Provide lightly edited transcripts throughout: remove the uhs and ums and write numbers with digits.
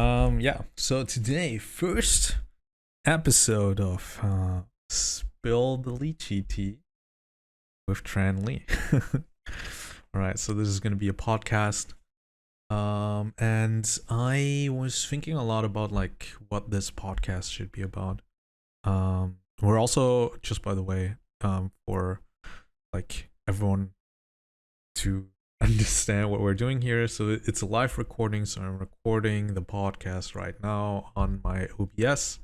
Yeah, so today, first episode of Spill the Leechee Tea with Tran Lee. Alright, so this is gonna be a podcast. And I was thinking a lot about like what this podcast should be about. We're also, just by the way, for like everyone to understand what we're doing here. So it's a live recording. So I'm recording the podcast right now on my OBS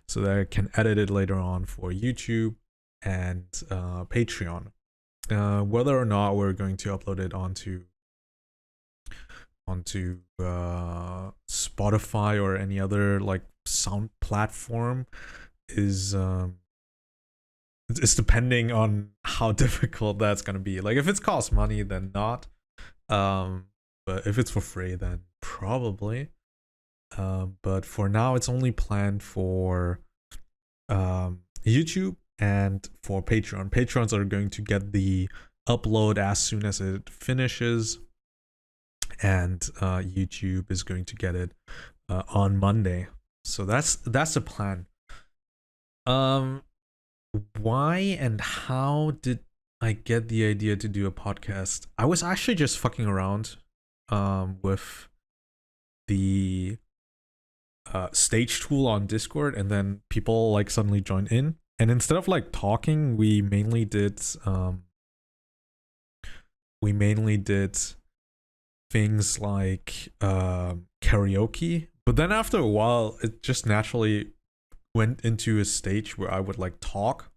so that I can edit it later on for YouTube and Patreon. Whether or not we're going to upload it onto Spotify or any other like sound platform is it's depending on how difficult that's gonna be. Like if it's cost money, then not. But if it's for free, then probably. But for now, it's only planned for YouTube and for Patreon. Patrons are going to get the upload as soon as it finishes, and YouTube is going to get it on Monday. So that's the plan. Why and how did I get the idea to do a podcast? I was actually just fucking around with the stage tool on Discord, and then people like suddenly joined in, and instead of like talking, we mainly did things like karaoke. But then after a while, it just naturally went into a stage where I would like talk.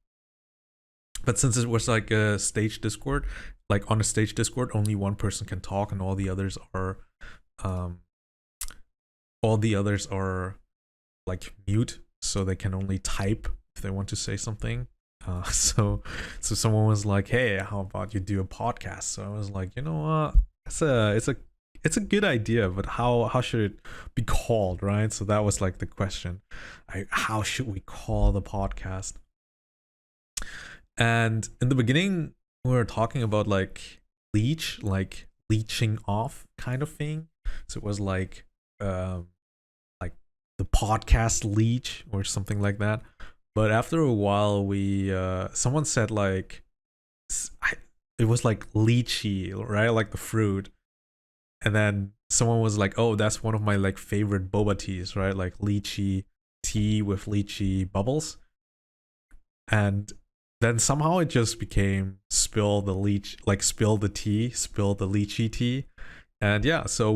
But since it was like a stage Discord, like on a stage Discord, only one person can talk, and all the others are like mute, so they can only type if they want to say something. So someone was like, "Hey, how about you do a podcast?" So I was like, you know what, it's a good idea, but how should it be called, right? So that was like the question. How should we call the podcast? And in the beginning, we were talking about like leeching off kind of thing. So it was like the podcast leech or something like that. But after a while, we someone said like it was like Leechee, right? Like the fruit. And then someone was like, "Oh, that's one of my like favorite boba teas, right? Like Leechea tea with lychee bubbles." And then somehow it just became spill the tea, spill the Leechee tea. And yeah, so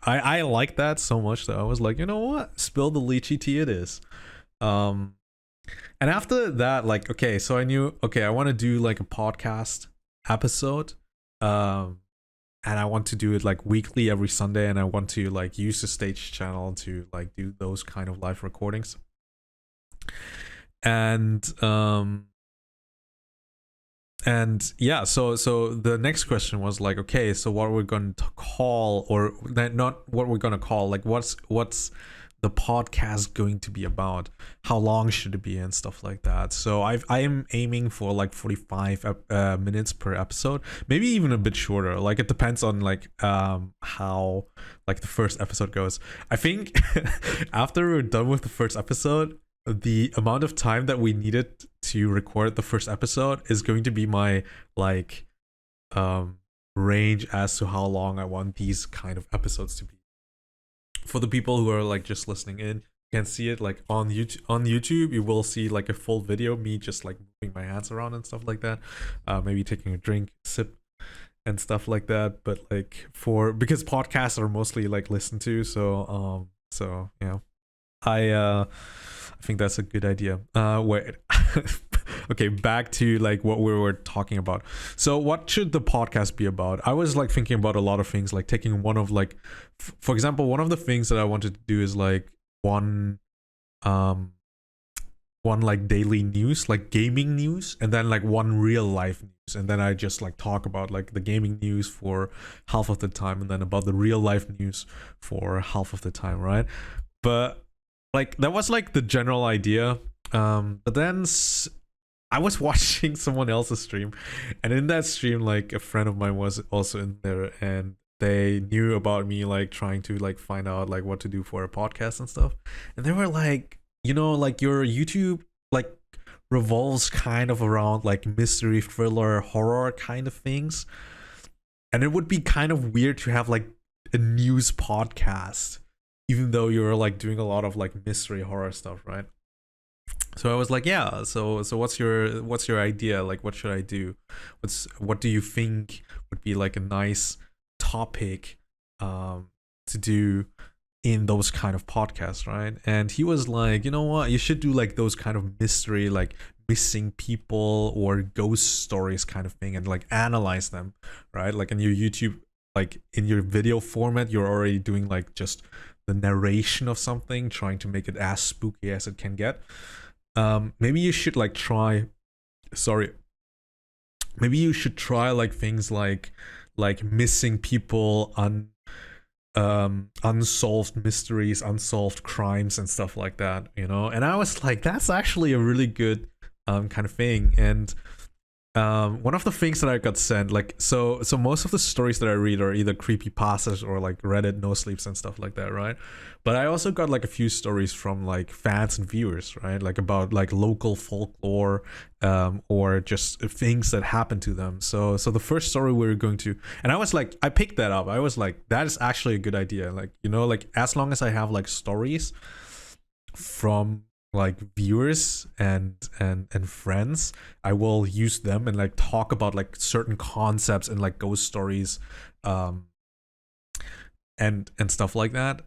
I like that so much that I was like, you know what, spill the Leechee tea it is. And after that, like, okay, so I knew, okay, I want to do like a podcast episode, and I want to do it like weekly every Sunday, and I want to like use the stage channel to like do those kind of live recordings. And yeah, so the next question was like, okay, so what we're going to call, or not what we're going to call, like what's the podcast going to be about, how long should it be, and stuff like that. So I am aiming for like 45 minutes per episode, maybe even a bit shorter. Like it depends on like how like the first episode goes. I think after we're done with the first episode, the amount of time that we needed to record the first episode is going to be my like range as to how long I want these kind of episodes to be. For the people who are like just listening in, you can see it like on YouTube. You will see like a full video, me just like moving my hands around and stuff like that, maybe taking a drink, sip and stuff like that. But like because podcasts are mostly like listened to, so yeah, I think that's a good idea. Wait. Okay, back to like what we were talking about. So what should the podcast be about? I was like thinking about a lot of things, like taking one of like for example, one of the things that I wanted to do is like one like daily news, like gaming news, and then like one real life news, and then I just like talk about like the gaming news for half of the time, and then about the real life news for half of the time, right? But like that was like the general idea. But then I was watching someone else's stream, and in that stream, like a friend of mine was also in there, and they knew about me like trying to like find out like what to do for a podcast and stuff, and they were like, like your YouTube like revolves kind of around like mystery, thriller, horror kind of things, and it would be kind of weird to have like a news podcast, even though you're like doing a lot of like mystery horror stuff, right? So I was like, yeah. So what's your idea? Like, what should I do? What do you think would be like a nice topic to do in those kind of podcasts, right? And he was like, you know what? You should do like those kind of mystery, like missing people or ghost stories kind of thing, and like analyze them, right? Like in your YouTube, like in your video format, you're already doing like just the narration of something, trying to make it as spooky as it can get. Maybe you should like try. Sorry. Maybe you should try like things like missing people, unsolved mysteries, unsolved crimes, and stuff like that. And I was like, that's actually a really good kind of thing. And one of the things that I got sent, like, so most of the stories that I read are either creepypastas or like Reddit no sleeps and stuff like that, right? But I also got like a few stories from like fans and viewers, right? Like about like local folklore, or just things that happen to them. So the first story we were going to, and I was like, I picked that up. I was like, that is actually a good idea. Like, like as long as I have like stories from like viewers and friends, I will use them and like talk about like certain concepts and like ghost stories, and stuff like that.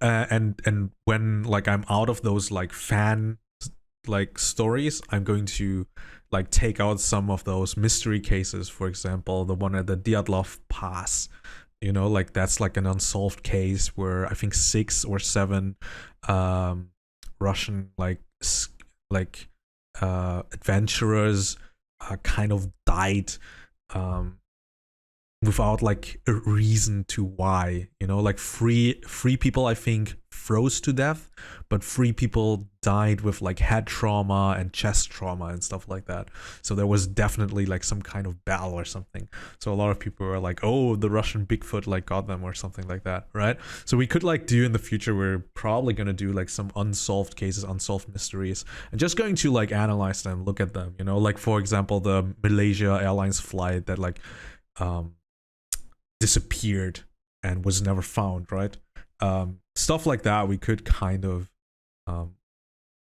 And when like I'm out of those like fan like stories, I'm going to like take out some of those mystery cases. For example, the one at the Dyatlov Pass, like that's like an unsolved case where I think 6 or 7 Russian adventurers kind of died without like a reason to why. Like three people I think froze to death, but 3 people died with like head trauma and chest trauma and stuff like that. So there was definitely like some kind of battle or something. So a lot of people were like, oh, the Russian Bigfoot like got them or something like that, right? So we could like do in the future, we're probably going to do like some unsolved cases, unsolved mysteries, and just going to like analyze them, look at them, like for example the Malaysia Airlines flight that like disappeared and was never found, right? Stuff like that, we could kind of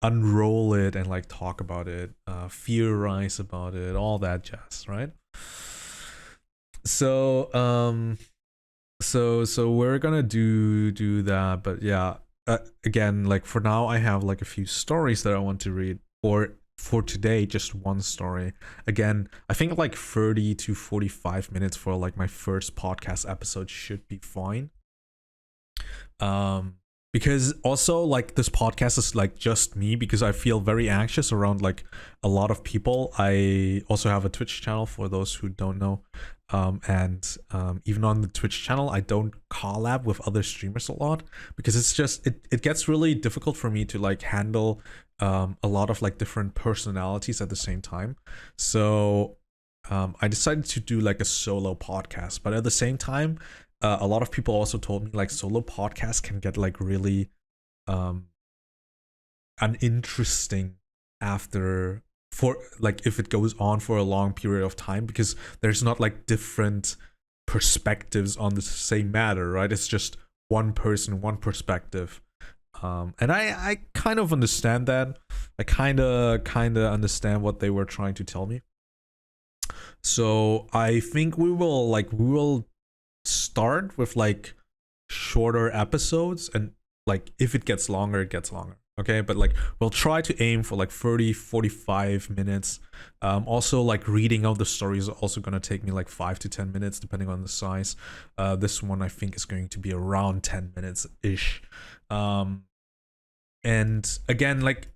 unroll it and like talk about it, theorize about it, all that jazz, right? So we're gonna do that, but yeah, again, like for now I have like a few stories that I want to read, or for today just one story. Again, I think like 30 to 45 minutes for like my first podcast episode should be fine. Because also like this podcast is like just me, because I feel very anxious around like a lot of people. I also have a Twitch channel for those who don't know, and even on the Twitch channel I don't collab with other streamers a lot, because it's just it gets really difficult for me to like handle a lot of like different personalities at the same time. So I decided to do like a solo podcast, but at the same time a lot of people also told me like solo podcasts can get like really uninteresting after, for like if it goes on for a long period of time, because there's not like different perspectives on the same matter, right? It's just one person, one perspective. And I kind of understand that. I kind of understand what they were trying to tell me. So I think we will start with like shorter episodes, and like if it gets longer, it gets longer. Okay, but like we'll try to aim for like 30-45 minutes. Also like reading out the story is also going to take me like 5 to 10 minutes depending on the size. This one I think is going to be around 10 minutes ish. And again, like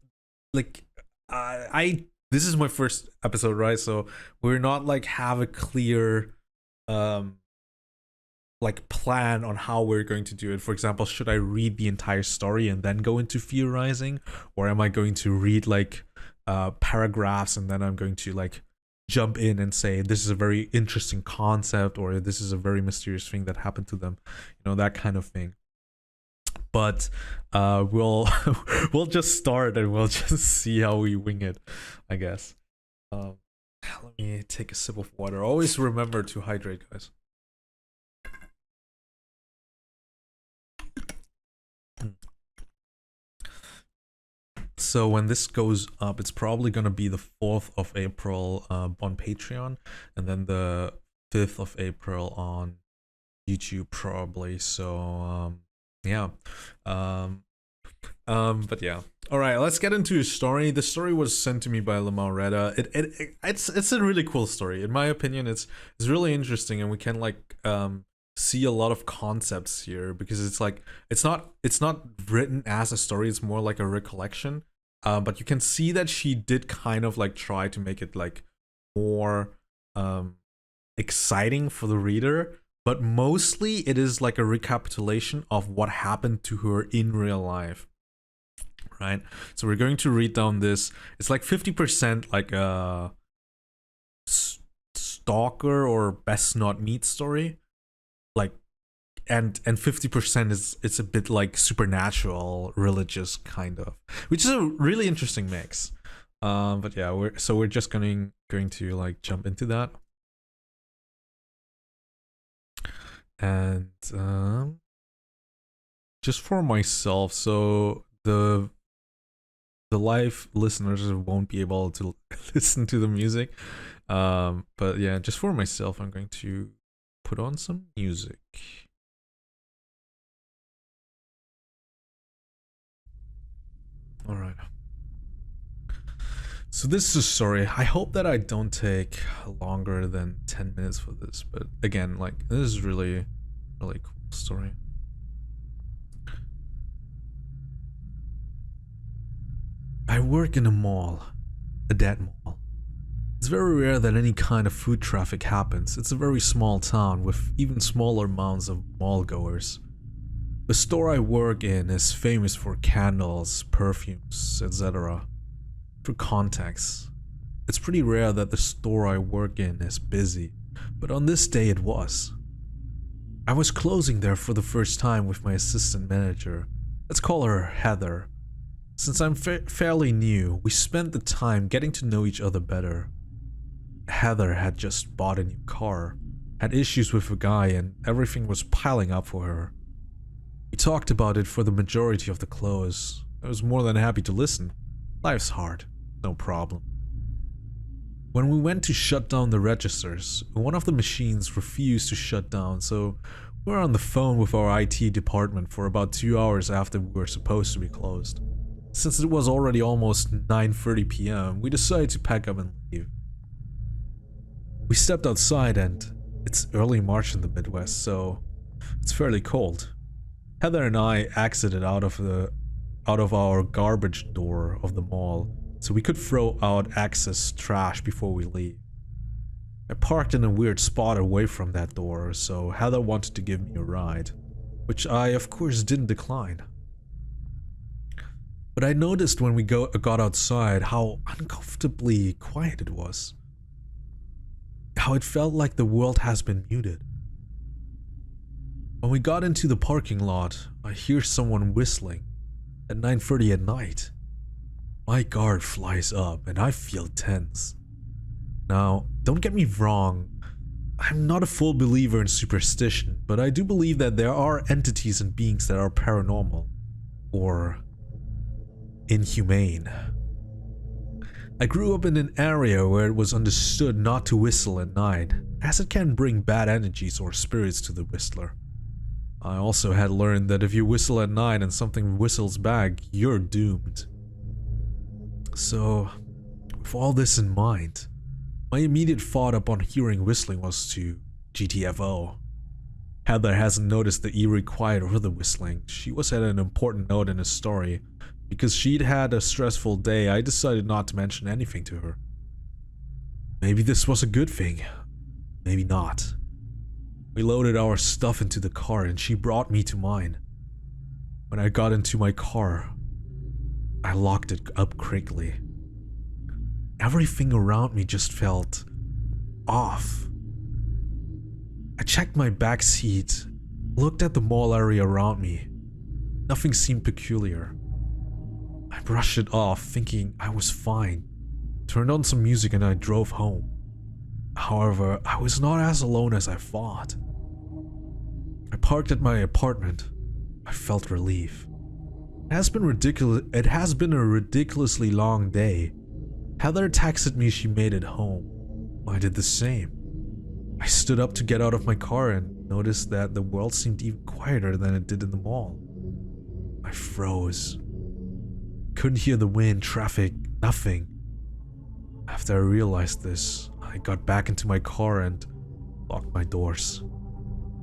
I this is my first episode, right? So we're not like have a clear like plan on how we're going to do it. For example, should I read the entire story and then go into theorizing, or am I going to read like paragraphs and then I'm going to like jump in and say this is a very interesting concept or this is a very mysterious thing that happened to them, that kind of thing. But we'll we'll just start and we'll just see how we wing it, I guess. Let me take a sip of water. Always remember to hydrate, guys. So when this goes up, it's probably gonna be the 4th of April on Patreon, and then the 5th of April on YouTube probably. So yeah. But yeah. All right, let's get into a story. The story was sent to me by Lmaoretta. It's a really cool story. In my opinion, it's really interesting, and we can like see a lot of concepts here because it's like it's not written as a story. It's more like a recollection. But you can see that she did kind of like try to make it like more exciting for the reader. But mostly it is like a recapitulation of what happened to her in real life. Right? So we're going to read down this. It's like 50% like a stalker or best not meet story. Like and 50% is it's a bit like supernatural, religious kind of. Which is a really interesting mix. But yeah, we're just going to like jump into that. And just for myself, so the live listeners won't be able to listen to the music, but yeah, just for myself, I'm going to put on some music. All right. So this is a story. I hope that I don't take longer than 10 minutes for this, but again, like this is really cool story. I work in a mall, a dead mall. It's very rare that any kind of foot traffic happens. It's a very small town with even smaller amounts of mall goers. The store I work in is famous for candles, perfumes, etc. For context, it's pretty rare that the store I work in is busy, but on this day it was. I was closing there for the first time with my assistant manager. Let's call her Heather. Since I'm fairly new, we spent the time getting to know each other better. Heather had just bought a new car, had issues with a guy, and everything was piling up for her. We talked about it for the majority of the close. I was more than happy to listen. Life's hard, no problem. When we went to shut down the registers, one of the machines refused to shut down, so we were on the phone with our IT department for about 2 hours after we were supposed to be closed. Since it was already almost 9:30 p.m., we decided to pack up and leave. We stepped outside and it's early March in the Midwest, so it's fairly cold. Heather and I exited out of our garbage door of the mall so we could throw out excess trash before we leave. I parked in a weird spot away from that door, so Heather wanted to give me a ride, which I of course didn't decline. But I noticed when we got outside how uncomfortably quiet it was. How it felt like the world has been muted. When we got into the parking lot, I hear someone whistling at 9:30 at night. My guard flies up and I feel tense. Now, don't get me wrong, I'm not a full believer in superstition, but I do believe that there are entities and beings that are paranormal or inhumane. I grew up in an area where it was understood not to whistle at night, as it can bring bad energies or spirits to the whistler. I also had learned that if you whistle at night and something whistles back, you're doomed. So, with all this in mind, my immediate thought upon hearing whistling was to GTFO. Heather hasn't noticed the eerie quiet or the whistling. She was at an important note in the story. Because she'd had a stressful day, I decided not to mention anything to her. Maybe this was a good thing. Maybe not. We loaded our stuff into the car and she brought me to mine. When I got into my car, I locked it up quickly. Everything around me just felt off. I checked my back seat, looked at the mall area around me. Nothing seemed peculiar. I brushed it off, thinking I was fine, turned on some music, and I drove home. However, I was not as alone as I thought. I parked at my apartment. I felt relief. It has been a ridiculously long day. Heather texted me she made it home. I did the same. I stood up to get out of my car and noticed that the world seemed even quieter than it did in the mall. I froze. Couldn't hear the wind, traffic, nothing. After I realized this, I got back into my car and locked my doors.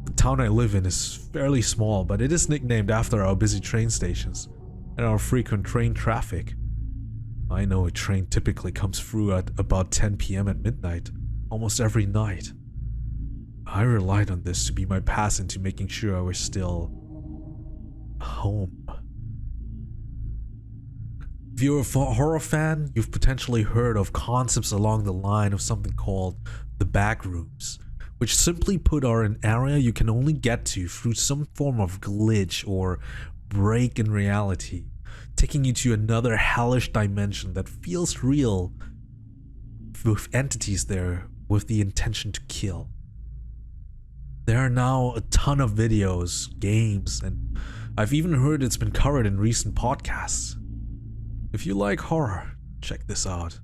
The town I live in is fairly small, but it is nicknamed after our busy train stations and our frequent train traffic. I know a train typically comes through at about 10 p.m. at midnight, almost every night. I relied on this to be my pass into making sure I was still home. If you're a horror fan, you've potentially heard of concepts along the line of something called the back rooms, which simply put are an area you can only get to through some form of glitch or break in reality, taking you to another hellish dimension that feels real, with entities there with the intention to kill. There are now a ton of videos, games, and I've even heard it's been covered in recent podcasts. If you like horror, check this out.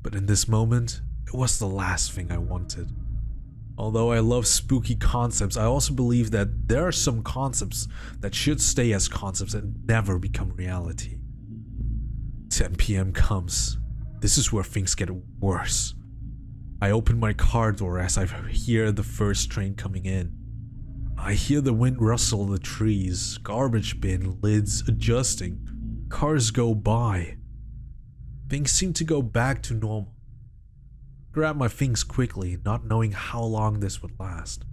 But in this moment, it was the last thing I wanted. Although I love spooky concepts, I also believe that there are some concepts that should stay as concepts and never become reality. 10 p.m. comes. This is where things get worse. I open my car door as I hear the first train coming in. I hear the wind rustle the trees, garbage bin lids adjusting, cars go by. Things seem to go back to normal. Grab my things quickly, not knowing how long this would last.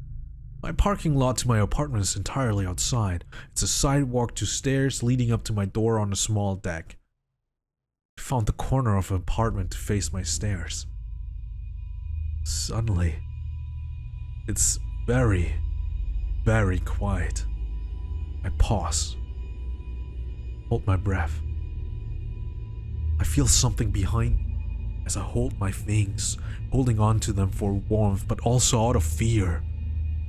My parking lot to my apartment is entirely outside. It's a sidewalk to stairs leading up to my door on a small deck. I found the corner of an apartment to face my stairs. Suddenly, it's very, very quiet. I pause. Hold my breath. I feel something behind me as I hold my things, holding on to them for warmth, but also out of fear.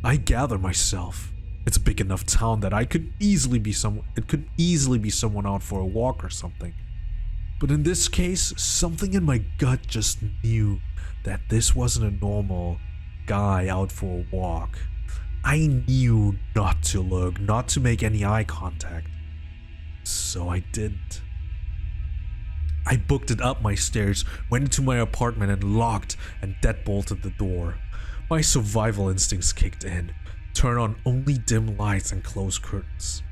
I gather myself. It's a big enough town that it could easily be someone out for a walk or something. But in this case, something in my gut just knew that this wasn't a normal guy out for a walk. I knew not to look, not to make any eye contact. So I didn't. I booked it up my stairs, went into my apartment and locked and deadbolted the door. My survival instincts kicked in, turned on only dim lights and closed curtains.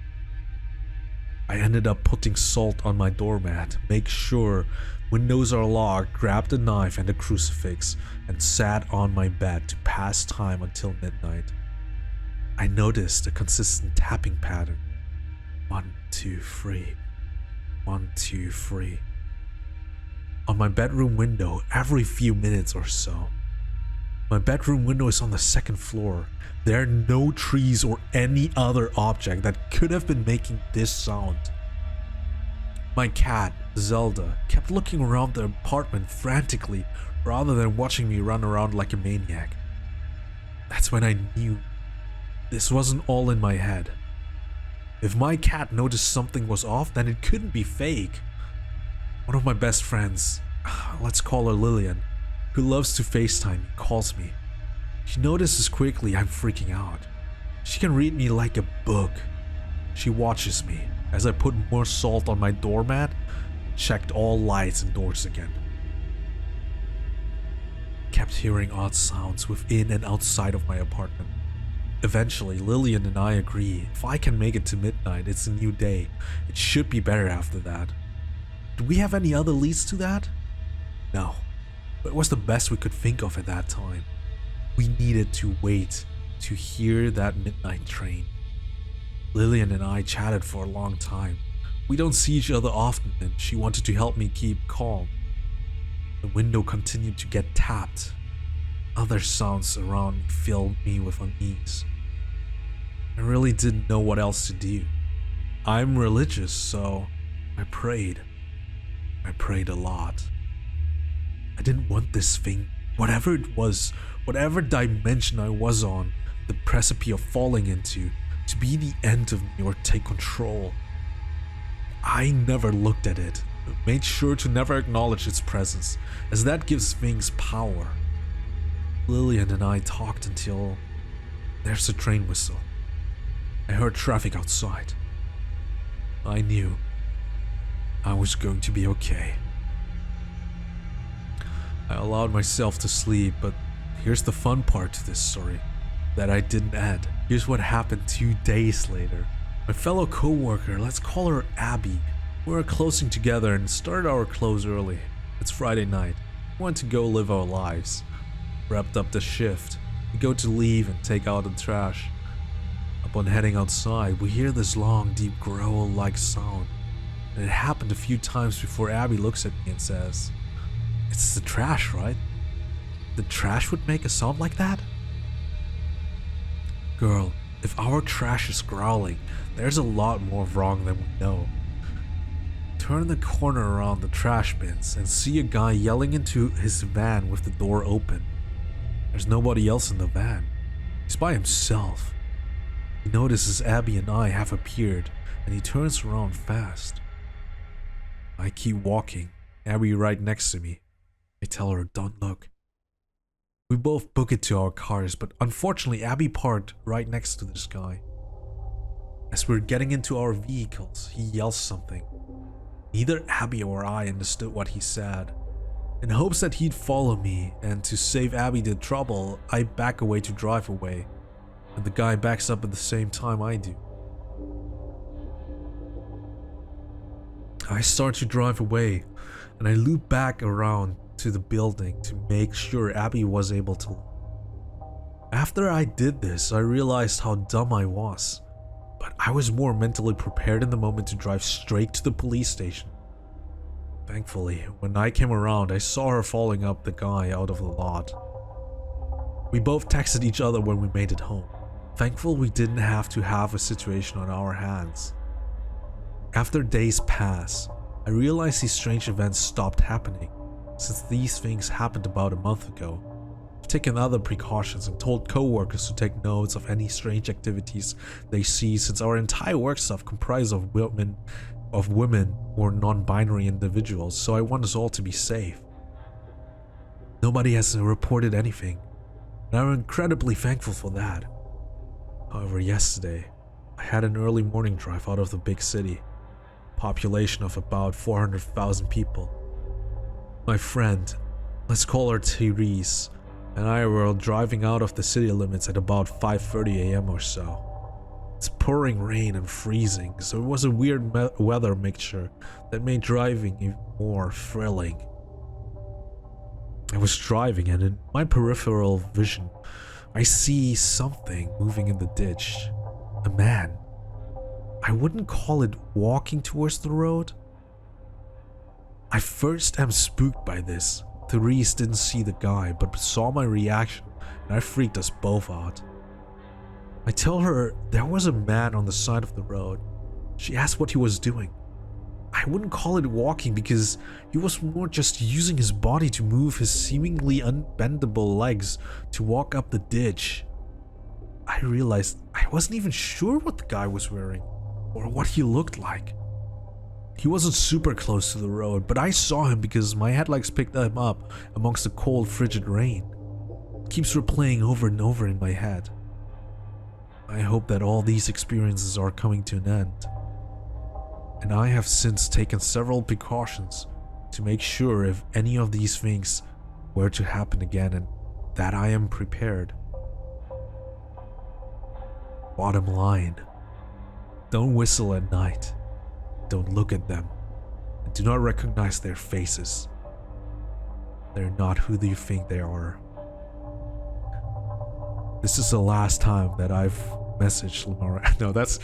I ended up putting salt on my doormat, make sure windows are locked, grabbed a knife and a crucifix, and sat on my bed to pass time until midnight. I noticed a consistent tapping pattern. 1, 2, 3. 1, 2, 3. On my bedroom window every few minutes or so. My bedroom window is on the second floor. There are no trees or any other object that could have been making this sound. My cat, Zelda, kept looking around the apartment frantically rather than watching me run around like a maniac. That's when I knew this wasn't all in my head. If my cat noticed something was off, then it couldn't be fake. One of my best friends, let's call her Lillian, who loves to FaceTime, calls me. She notices quickly I'm freaking out. She can read me like a book. She watches me as I put more salt on my doormat, checked all lights and doors again. Kept hearing odd sounds within and outside of my apartment. Eventually, Lillian and I agree, if I can make it to midnight, it's a new day. It should be better after that. Do we have any other leads to that? No, but it was the best we could think of at that time. We needed to wait to hear that midnight train. Lillian and I chatted for a long time. We don't see each other often and she wanted to help me keep calm. The window continued to get tapped. Other sounds around me filled me with unease. I really didn't know what else to do. I'm religious, so I prayed. I prayed a lot. I didn't want this thing, whatever it was, whatever dimension I was on, the precipice of falling into, to be the end of me or take control. I never looked at it, made sure to never acknowledge its presence, as that gives things power. Lillian and I talked until there's a train whistle. I heard traffic outside. I knew I was going to be okay. I allowed myself to sleep, but here's the fun part to this story that I didn't add. Here's what happened 2 days later. My fellow co-worker, let's call her Abby, we were closing together and started our close early. It's Friday night. We went to go live our lives. Wrapped up the shift. We go to leave and take out the trash. Upon heading outside, we hear this long, deep growl-like sound. And it happened a few times before Abby looks at me and says, "It's the trash, right? The trash would make a sound like that?" Girl, if our trash is growling, there's a lot more wrong than we know. Turn the corner around the trash bins and see a guy yelling into his van with the door open. There's nobody else in the van. He's by himself. He notices Abby and I have appeared, and he turns around fast. I keep walking, Abby right next to me. I tell her, "Don't look." We both book it to our cars, but unfortunately Abby parked right next to this guy. As we're getting into our vehicles, he yells something. Neither Abby or I understood what he said. In hopes that he'd follow me, and to save Abby the trouble, I back away to drive away, and the guy backs up at the same time I do. I start to drive away, and I loop back around to the building to make sure Abby was able to. After I did this, I realized how dumb I was, but I was more mentally prepared in the moment to drive straight to the police station. Thankfully, when I came around, I saw her following up the guy out of the lot. We both texted each other when we made it home. Thankful we didn't have to have a situation on our hands. After days pass, I realize these strange events stopped happening, since these things happened about a month ago. I've taken other precautions and told co-workers to take notes of any strange activities they see, since our entire work staff comprises of women or non-binary individuals, so I want us all to be safe. Nobody has reported anything, and I'm incredibly thankful for that. However, yesterday, I had an early morning drive out of the big city, population of about 400,000 people. My friend, let's call her Therese, and I were driving out of the city limits at about 5:30 a.m. or so. It's pouring rain and freezing, so it was a weird weather mixture that made driving even more thrilling. I was driving, and in my peripheral vision, I see something moving in the ditch. A man. I wouldn't call it walking towards the road. I first am spooked by this. Therese didn't see the guy, but saw my reaction, and I freaked us both out. I tell her there was a man on the side of the road. She asked what he was doing. I wouldn't call it walking because he was more just using his body to move his seemingly unbendable legs to walk up the ditch. I realized I wasn't even sure what the guy was wearing or what he looked like. He wasn't super close to the road, but I saw him because my headlights picked him up amongst the cold, frigid rain. It keeps replaying over and over in my head. I hope that all these experiences are coming to an end. And I have since taken several precautions to make sure if any of these things were to happen again, and that I am prepared. Bottom line, don't whistle at night. Don't look at them. And do not recognize their faces. They're not who you think they are. This is the last time that I've message Lmaoretta. No, that's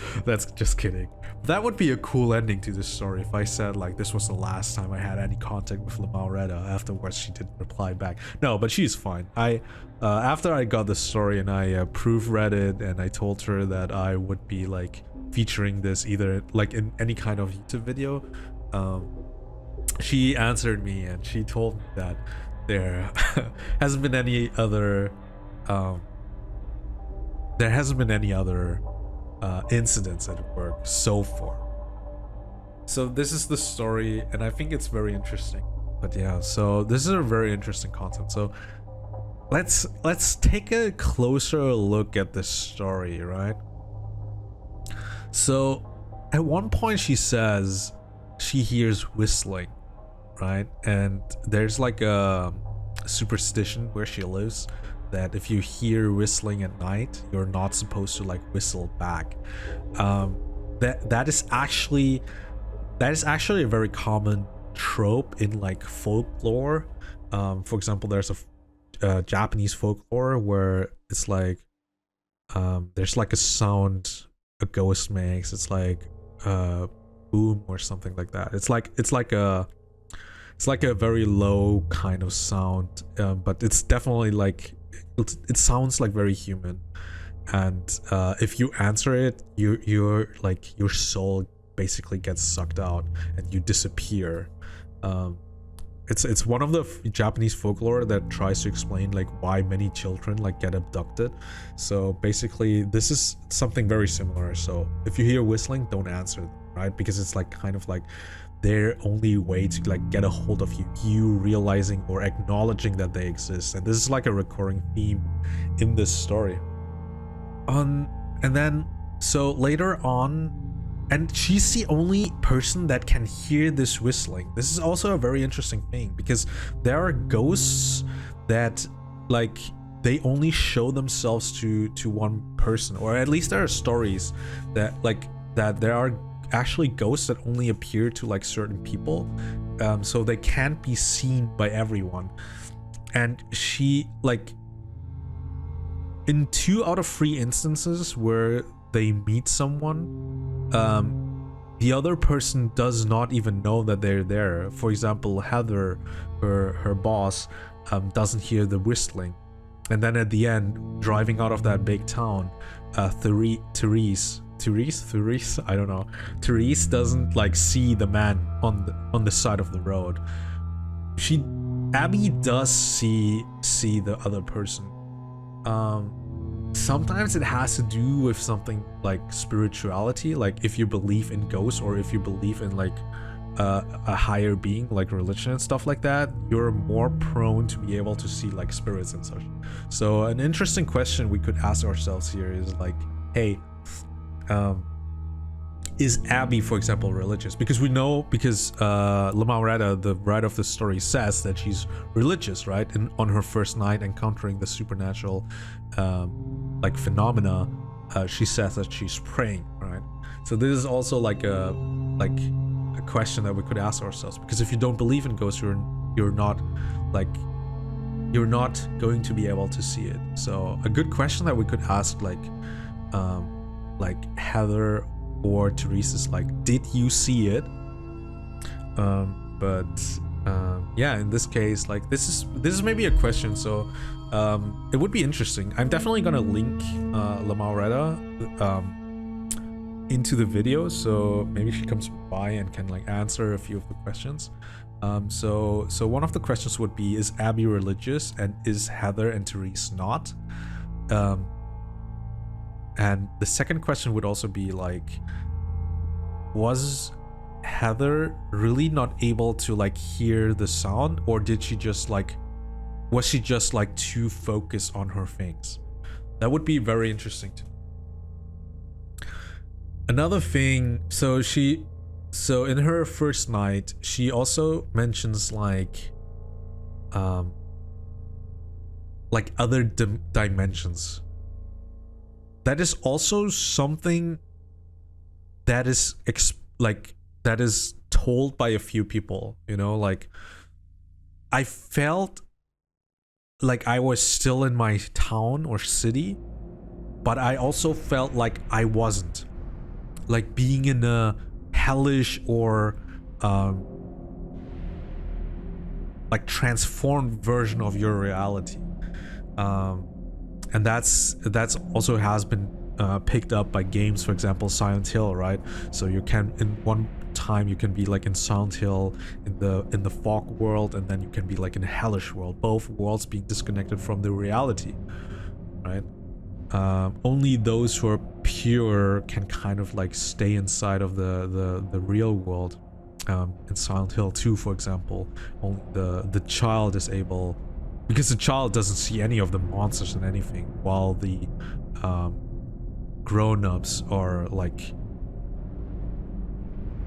just kidding. That would be a cool ending to this story if I said like this was the last time I had any contact with Lmaoretta. Afterwards, she didn't reply back. No, but she's fine. After I got the story and I proofread it and I told her that I would be like featuring this either like in any kind of YouTube video, she answered me and she told me that there hasn't been any other incidents at work so far. So this is the story, and I think it's very interesting. But yeah, so this is a very interesting concept. So let's take a closer look at this story, right? So at one point she says she hears whistling, right? And there's like a superstition where she lives that if you hear whistling at night, you're not supposed to like whistle back. That is actually a very common trope in like folklore. For example, there's a Japanese folklore where it's like there's like a sound a ghost makes. It's like boom or something like that. It's like a very low kind of sound, but it's definitely like it sounds like very human. And if you answer it, you're like your soul basically gets sucked out and you disappear. It's one of the Japanese folklore that tries to explain like why many children like get abducted. So basically this is something very similar. So if you hear whistling, don't answer them, right? Because it's like kind of like their only way to like get a hold of you realizing or acknowledging that they exist. And this is like a recurring theme in this story. And then so later on, and she's the only person that can hear this whistling. This is also a very interesting thing because there are ghosts that like they only show themselves to one person, or at least there are stories that like that there are actually ghosts that only appear to like certain people, so they can't be seen by everyone. And she like in 2 out of 3 instances where they meet someone, the other person does not even know that they're there. For example, Heather, her boss, doesn't hear the whistling, and then at the end, driving out of that big town, Therese, I don't know, Therese doesn't like see the man on the side of the road. Abby does see the other person. Sometimes it has to do with something like spirituality, like if you believe in ghosts or if you believe in like a higher being, like religion and stuff like that, you're more prone to be able to see like spirits and such. So an interesting question we could ask ourselves here is like, hey, is Abby, for example, religious? Because we know, because Lmaoretta, the writer of the story, says that she's religious, right? And on her first night encountering the supernatural like phenomena, she says that she's praying, right? So this is also like a question that we could ask ourselves, because if you don't believe in ghosts, you're not going to be able to see it. So a good question that we could ask like Heather or Therese is like, did you see it? Yeah, in this case, like this is maybe a question. So it would be interesting. I'm definitely gonna link Lmaoretta into the video, so maybe she comes by and can like answer a few of the questions. So one of the questions would be, is Abby religious, and is Heather and Therese not? And the second question would also be like, was Heather really not able to like hear the sound, or did she just like, was she just like too focused on her things? That would be very interesting to me. Another thing, so in her first night, she also mentions like other dimensions. That is also something that is that is told by a few people, you know, like I felt like I was still in my town or city, but I also felt like I wasn't. Like being in a hellish or like transformed version of your reality. And that's also has been picked up by games, for example Silent Hill, right? So you can, in one time you can be like in Silent Hill in the fog world, and then you can be like in a hellish world, both worlds being disconnected from the reality, right? Only those who are pure can kind of like stay inside of the real world. In Silent Hill 2, for example, only the child is able, because the child doesn't see any of the monsters and anything, while the grown-ups are like,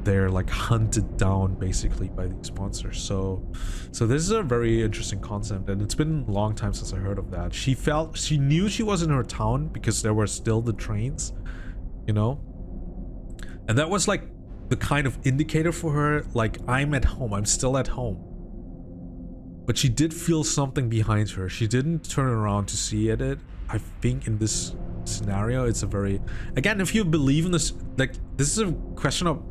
they're like hunted down basically by these monsters. So this is a very interesting concept, and it's been a long time since I heard of that. She knew she was in her town because there were still the trains, you know, and that was like the kind of indicator for her, like, I'm at home, I'm still at home. But she did feel something behind her. She didn't turn around to see it. I think in this scenario, it's a very, again, if you believe in this, like, this is a question of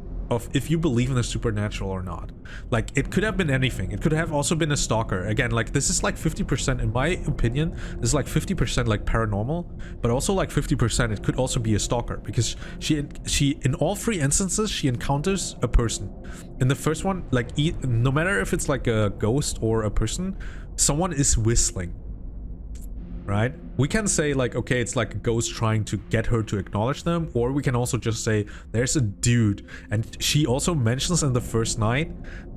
if you believe in the supernatural or not. Like, it could have been anything. It could have also been a stalker. Again, like, this is like 50%, in my opinion, this is like 50% like paranormal, but also like 50% it could also be a stalker, because she in all three instances she encounters a person. In the first one, like, no matter if it's like a ghost or a person, someone is whistling, right? We can say like, okay, it's like a ghost trying to get her to acknowledge them, or we can also just say there's a dude. And she also mentions in the first night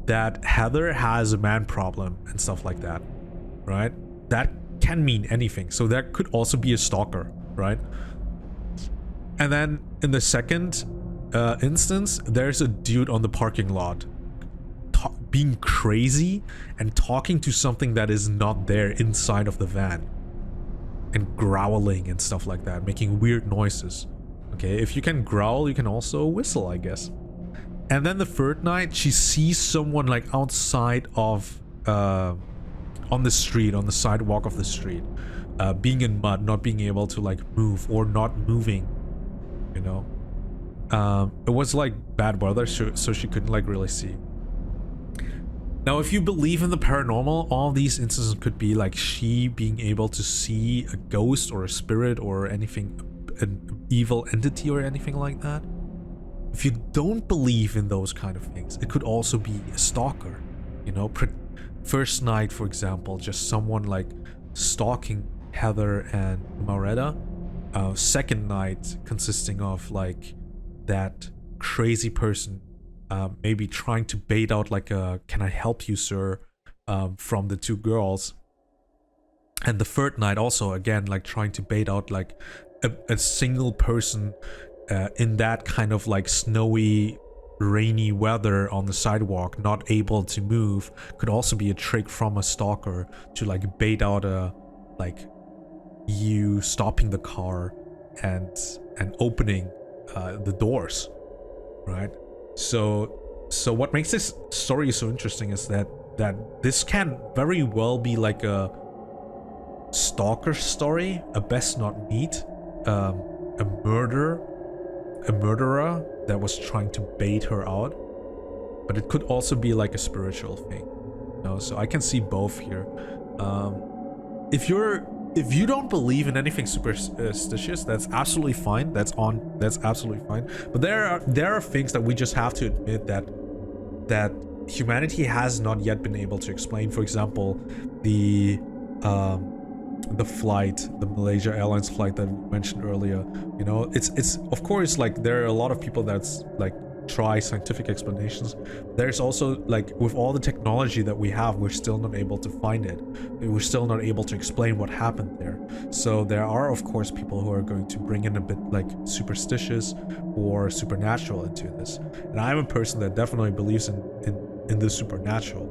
that Heather has a man problem and stuff like that, right? That can mean anything. So that could also be a stalker, right? And then in the second instance, there's a dude on the parking lot being crazy and talking to something that is not there inside of the van, and growling and stuff like that, making weird noises. Okay, if you can growl, you can also whistle, I guess. And then the third night, she sees someone like outside of on the street, on the sidewalk of the street, being in mud, not being able to like move, or not moving, you know. It was like bad weather, so she couldn't like really see. Now, if you believe in the paranormal, all these instances could be like she being able to see a ghost or a spirit or anything, an evil entity or anything like that. If you don't believe in those kind of things, it could also be a stalker, you know. First night, for example, just someone like stalking Heather and Lmaoretta. Second night consisting of like that crazy person maybe trying to bait out like a "can I help you, sir," from the two girls. And the third night also, again, like trying to bait out like a single person in that kind of like snowy, rainy weather on the sidewalk, not able to move. Could also be a trick from a stalker to like bait out a, like, you stopping the car and opening the doors, right? So what makes this story so interesting is that this can very well be like a stalker story, a best not meet, a murderer that was trying to bait her out, but it could also be like a spiritual thing, you know. So I can see both here. If you don't believe in anything superstitious, that's absolutely fine. That's absolutely fine. But there are things that we just have to admit that humanity has not yet been able to explain. For example, the flight, the Malaysia Airlines flight that we mentioned earlier. You know, it's of course, like, there are a lot of people that's like try scientific explanations. There's also, like, with all the technology that we have, we're still not able to find it. We're still not able to explain what happened there. So there are, of course, people who are going to bring in a bit like superstitious or supernatural into this. And I'm a person that definitely believes in the supernatural.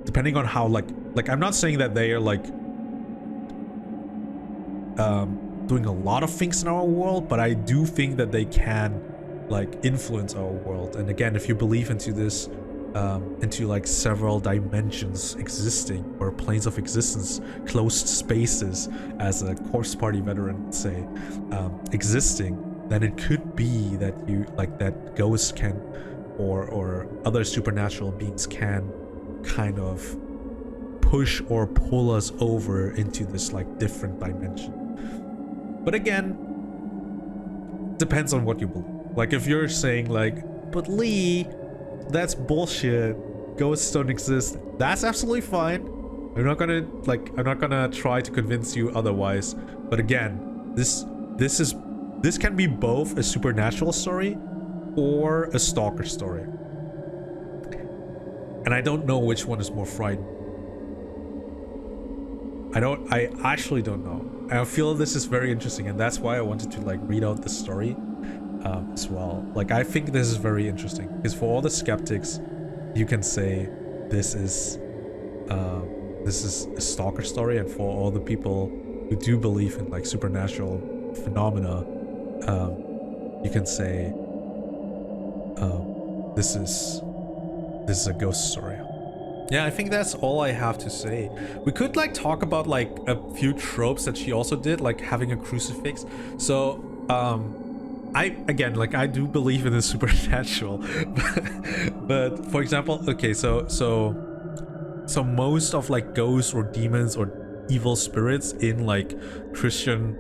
Depending on how, like I'm not saying that they are like doing a lot of things in our world, but I do think that they can like influence our world. And again, if you believe into this, into like several dimensions existing, or planes of existence, closed spaces, as a corpse party veteran would say, existing, then it could be that you like that ghosts can, or other supernatural beings can kind of push or pull us over into this like different dimension. But again, depends on what you believe. Like if you're saying like, but Lee, that's bullshit, ghosts don't exist, that's absolutely fine. I'm not gonna try to convince you otherwise. But again, this can be both a supernatural story or a stalker story. And I don't know which one is more frightening. I actually don't know. I feel this is very interesting, and that's why I wanted to like read out the story as well. Like I think this is very interesting because for all the skeptics, you can say this is a stalker story, and for all the people who do believe in like supernatural phenomena, you can say this is a ghost story. Yeah, I think that's all I have to say. We could like talk about like a few tropes that she also did, like having a crucifix. So I do believe in the supernatural, but for example, okay, so most of like ghosts or demons or evil spirits in like Christian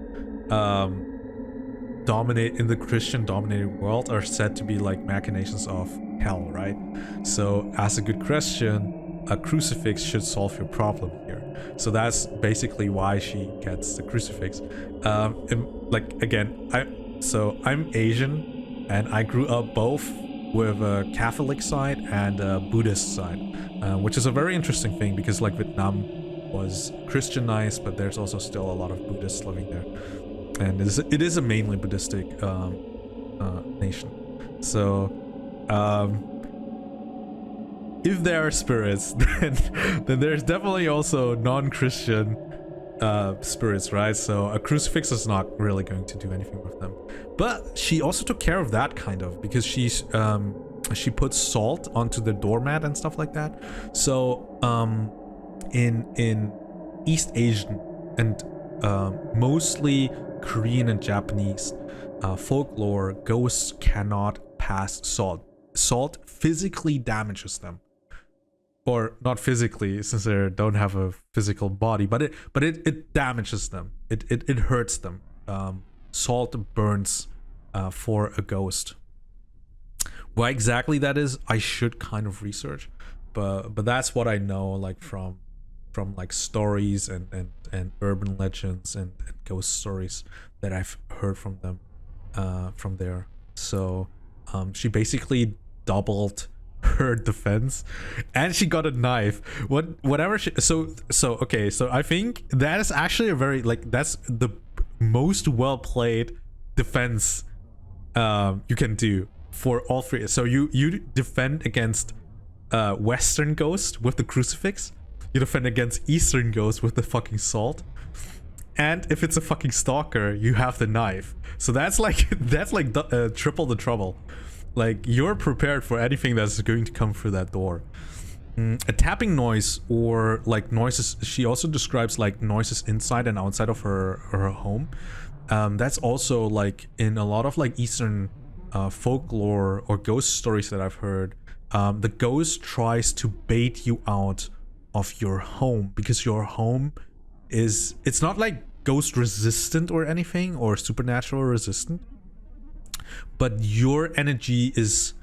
in the Christian dominated world are said to be like machinations of hell, right? So as a good Christian, a crucifix should solve your problem here. So that's basically why she gets the crucifix. And like again, I'm Asian, and I grew up both with a Catholic side and a Buddhist side, which is a very interesting thing because like Vietnam was Christianized, but there's also still a lot of Buddhists living there, and it is a mainly Buddhistic nation. So if there are spirits, then there's definitely also non-Christian spirits, right? So a crucifix is not really going to do anything with them. But she also took care of that kind of, because she put salt onto the doormat and stuff like that. So in East Asian and mostly Korean and Japanese folklore, ghosts cannot pass salt. Salt physically damages them. Or not physically, since they don't have a physical body, but it damages them. It hurts them. Salt burns for a ghost. Why exactly that is, I should kind of research, but that's what I know, like from like stories and urban legends and ghost stories that I've heard from them from there. So she basically doubled her defense, and she got a knife. Whatever she, so okay, so I think that is actually a very like, that's the most well played defense you can do for all three. So you defend against Western ghost with the crucifix, you defend against Eastern ghost with the fucking salt, and if it's a fucking stalker, you have the knife. So that's like triple the trouble. Like, you're prepared for anything that's going to come through that door. A tapping noise, or like noises, she also describes like noises inside and outside of her home. That's also like in a lot of like Eastern folklore or ghost stories that I've heard. The ghost tries to bait you out of your home, because your home it's not like ghost resistant or anything, or supernatural resistant, but your energy is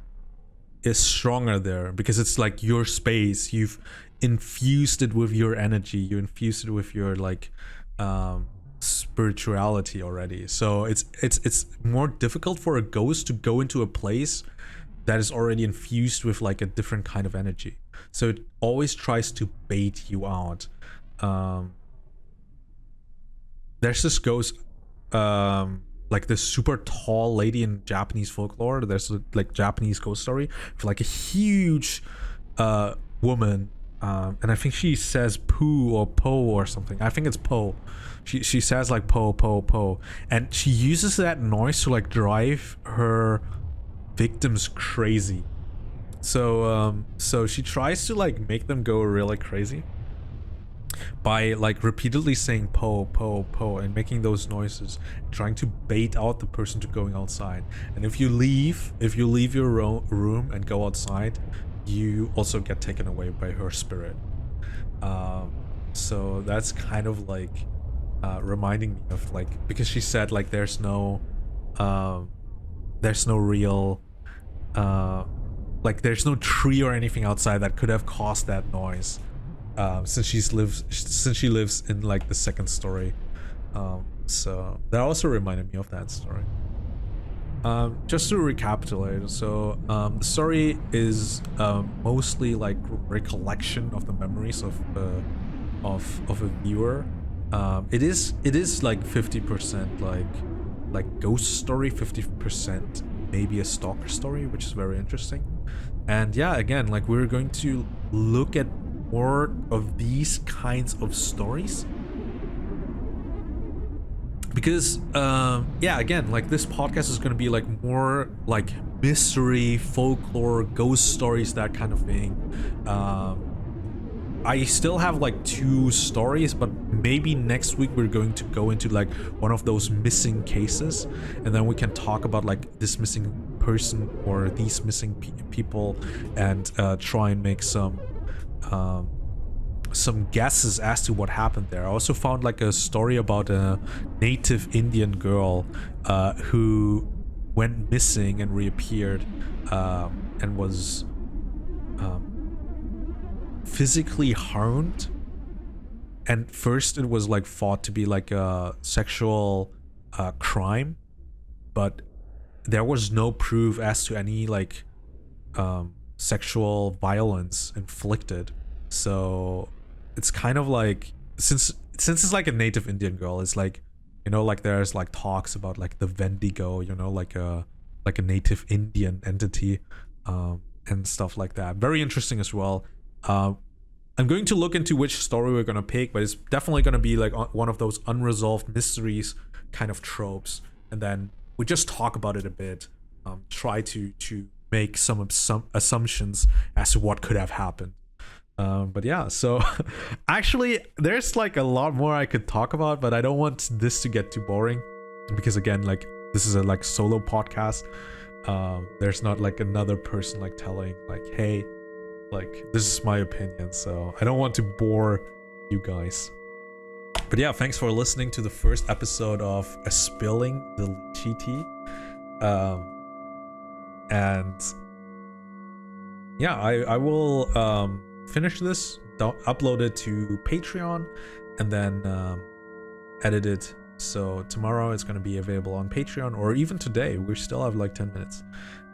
stronger there, because it's like your space. You've infused it with your energy, you infused it with your like spirituality already. So it's more difficult for a ghost to go into a place that is already infused with like a different kind of energy. So it always tries to bait you out. There's this ghost, like this super tall lady in Japanese folklore. There's a like Japanese ghost story for like a huge woman, and I think she says poo or po or something. I think it's po. She says like po po po, and she uses that noise to like drive her victims crazy. So she tries to like make them go really crazy by like repeatedly saying po po po and making those noises, trying to bait out the person to going outside. And if you leave your room and go outside, you also get taken away by her spirit. So that's kind of like reminding me of like, because she said like there's no real like there's no tree or anything outside that could have caused that noise, since she lives in like the second story. So that also reminded me of that story. Just to recapitulate, so the story is mostly like recollection of the memories of a viewer. It is like 50% like ghost story, 50% maybe a stalker story, which is very interesting. And yeah, again, like we're going to look at more of these kinds of stories, because yeah, again, like this podcast is going to be like more like mystery, folklore, ghost stories, that kind of thing. I still have like 2 stories, but maybe next week we're going to go into like one of those missing cases, and then we can talk about like this missing person or these missing people, and try and make some guesses as to what happened there. I also found like a story about a native Indian girl who went missing and reappeared, and was physically harmed. And first it was like thought to be like a sexual crime, but there was no proof as to any like sexual violence inflicted. So it's kind of like, since it's like a native Indian girl, it's like, you know, like there's like talks about like the Wendigo, you know, like a native Indian entity, and stuff like that. Very interesting as well. I'm going to look into which story we're gonna pick, but it's definitely gonna be like one of those unresolved mysteries kind of tropes, and then we just talk about it a bit, try to make some assumptions as to what could have happened. But yeah, so actually there's like a lot more I could talk about, but I don't want this to get too boring, because again, like this is a like solo podcast. There's not like another person like telling like, hey, like this is my opinion, so I don't want to bore you guys. But yeah, thanks for listening to the first episode of Spilling the Leechee Tea. And yeah, I will finish this, upload it to Patreon, and then edit it. So tomorrow it's going to be available on Patreon, or even today. We still have like 10 minutes.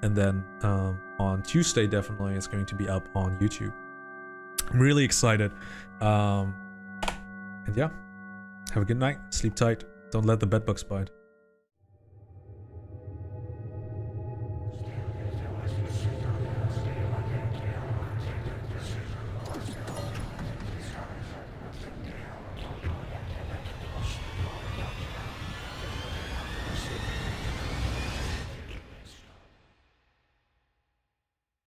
And then on Tuesday, definitely, it's going to be up on YouTube. I'm really excited. And yeah, have a good night. Sleep tight. Don't let the bedbugs bite.